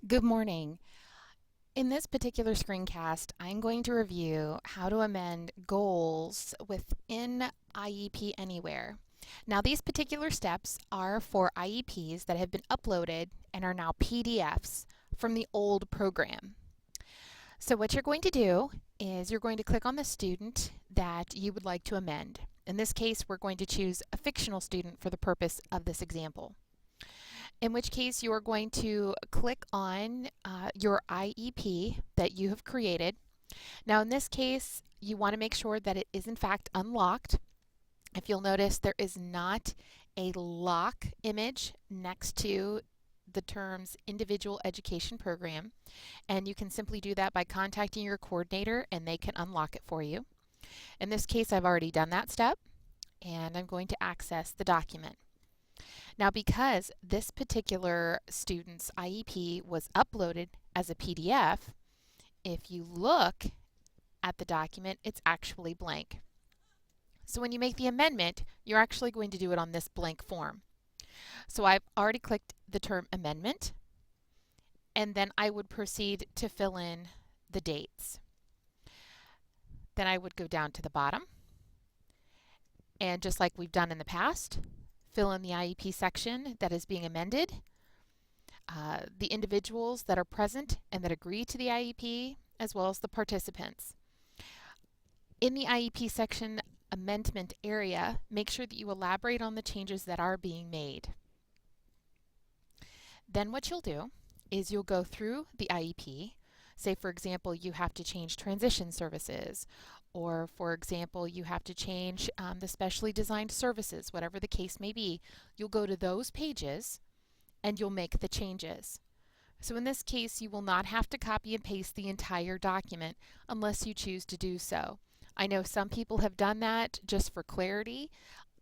Good morning. In this particular screencast, I'm going to review how to amend goals within IEP Anywhere. Now, these particular steps are for IEPs that have been uploaded and are now PDFs from the old program. So what you're going to do is you're going to click on the student that you would like to amend. In this case, we're going to choose a fictional student for the purpose of this example. In which case you are going to click on your IEP that you have created. Now in this case, you want to make sure that it is in fact unlocked. If you'll notice, there is not a lock image next to the terms individual education program, and you can simply do that by contacting your coordinator and they can unlock it for you. In this case, I've already done that step, and I'm going to access the document. Now, because this particular student's IEP was uploaded as a PDF, if you look at the document, it's actually blank. So when you make the amendment, you're actually going to do it on this blank form. So I've already clicked the term amendment, and then I would proceed to fill in the dates. Then I would go down to the bottom, and just like we've done in the past, fill in the IEP section that is being amended, the individuals that are present and that agree to the IEP, as well as the participants. In the IEP section amendment area, make sure that you elaborate on the changes that are being made. Then what you'll do is you'll go through the IEP. Say, for example, you have to change transition services, or for example, you have to change the specially designed services, whatever the case may be. You'll go to those pages and you'll make the changes. So in this case, you will not have to copy and paste the entire document unless you choose to do so. I know some people have done that just for clarity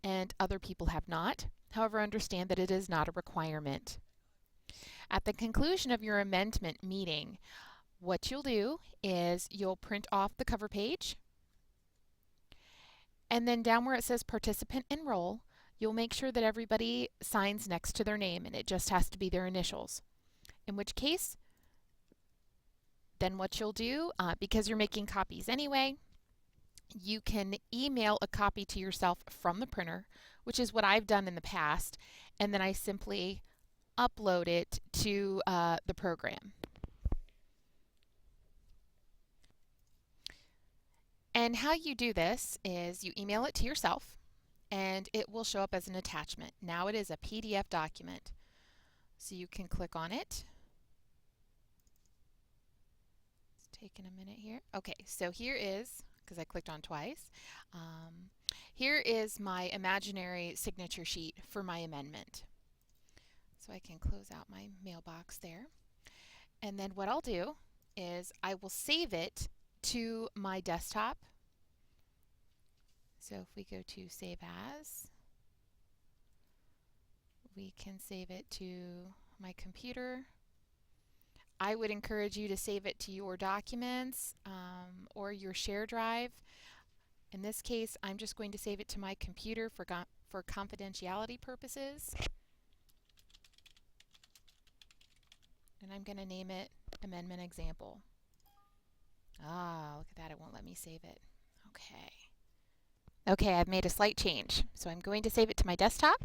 and other people have not. However, understand that it is not a requirement. At the conclusion of your amendment meeting, what you'll do is you'll print off the cover page, and then down where it says participant enroll, you'll make sure that everybody signs next to their name, and it just has to be their initials. In which case, then what you'll do, because you're making copies anyway, you can email a copy to yourself from the printer, which is what I've done in the past, and then I simply upload it to the program. And how you do this is you email it to yourself and it will show up as an attachment. Now it is a PDF document. So you can click on it. It's taking a minute here. Okay, so here is, because I clicked on twice, here is my imaginary signature sheet for my amendment. So I can close out my mailbox there. And then what I'll do is I will save it to my desktop. So if we go to Save As, we can save it to my computer. I would encourage you to save it to your documents or your share drive. In this case, I'm just going to save it to my computer for confidentiality purposes. And I'm going to name it Amendment Example. Ah, look at that, it won't let me save it. Okay. Okay, I've made a slight change. So I'm going to save it to my desktop.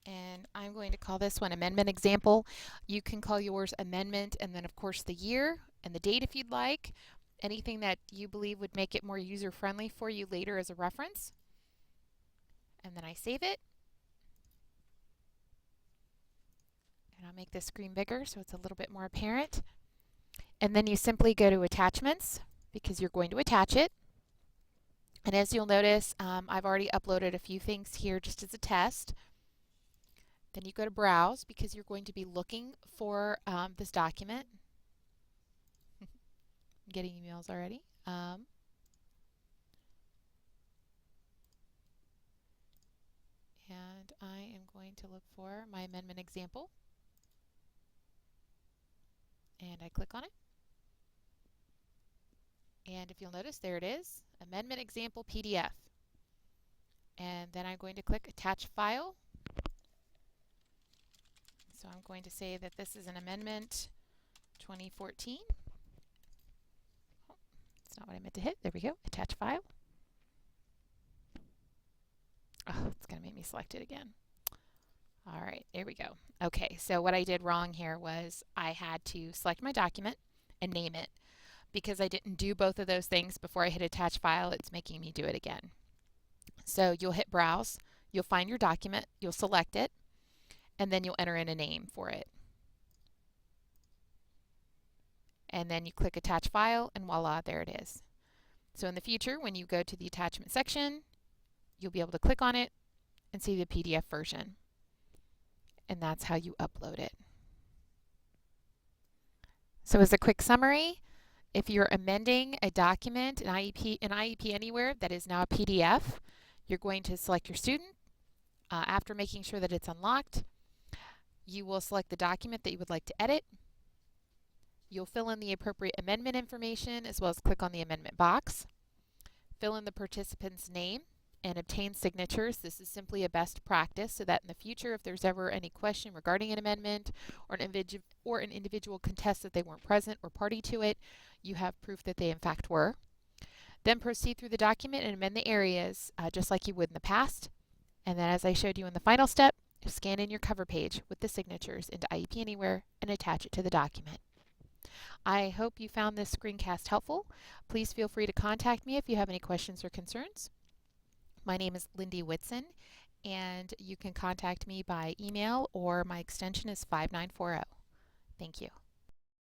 And I'm going to call this one Amendment Example. You can call yours Amendment and then of course the year and the date if you'd like. Anything that you believe would make it more user-friendly for you later as a reference. And then I save it. And I'll make this screen bigger so it's a little bit more apparent. And then you simply go to Attachments because you're going to attach it. And as you'll notice, I've already uploaded a few things here just as a test. Then you go to Browse because you're going to be looking for this document. I'm getting emails already. And I am going to look for my amendment example. And I click on it. And if you'll notice, there it is, Amendment Example PDF. And then I'm going to click Attach File. So I'm going to say that this is an amendment 2014. Oh, that's not what I meant to hit. There we go. Attach file. Oh, it's going to make me select it again. All right, there we go. Okay, so what I did wrong here was I had to select my document and name it. Because I didn't do both of those things before I hit attach file, it's making me do it again. So you'll hit browse, you'll find your document, you'll select it, and then you'll enter in a name for it. And then you click attach file, and voila, there it is. So in the future, when you go to the attachment section, you'll be able to click on it and see the PDF version. And that's how you upload it. So as a quick summary, if you're amending a document, an IEP Anywhere that is now a PDF, you're going to select your student. After making sure that it's unlocked, you will select the document that you would like to edit. You'll fill in the appropriate amendment information as well as click on the amendment box. Fill in the participant's name and obtain signatures. This is simply a best practice so that in the future, if there's ever any question regarding an amendment or an individual contests that they weren't present or party to it, you have proof that they in fact were. Then proceed through the document and amend the areas just like you would in the past. And then as I showed you in the final step, scan in your cover page with the signatures into IEP Anywhere and attach it to the document. I hope you found this screencast helpful. Please feel free to contact me if you have any questions or concerns. My name is Lindy Whitson, and you can contact me by email or my extension is 5940. Thank you.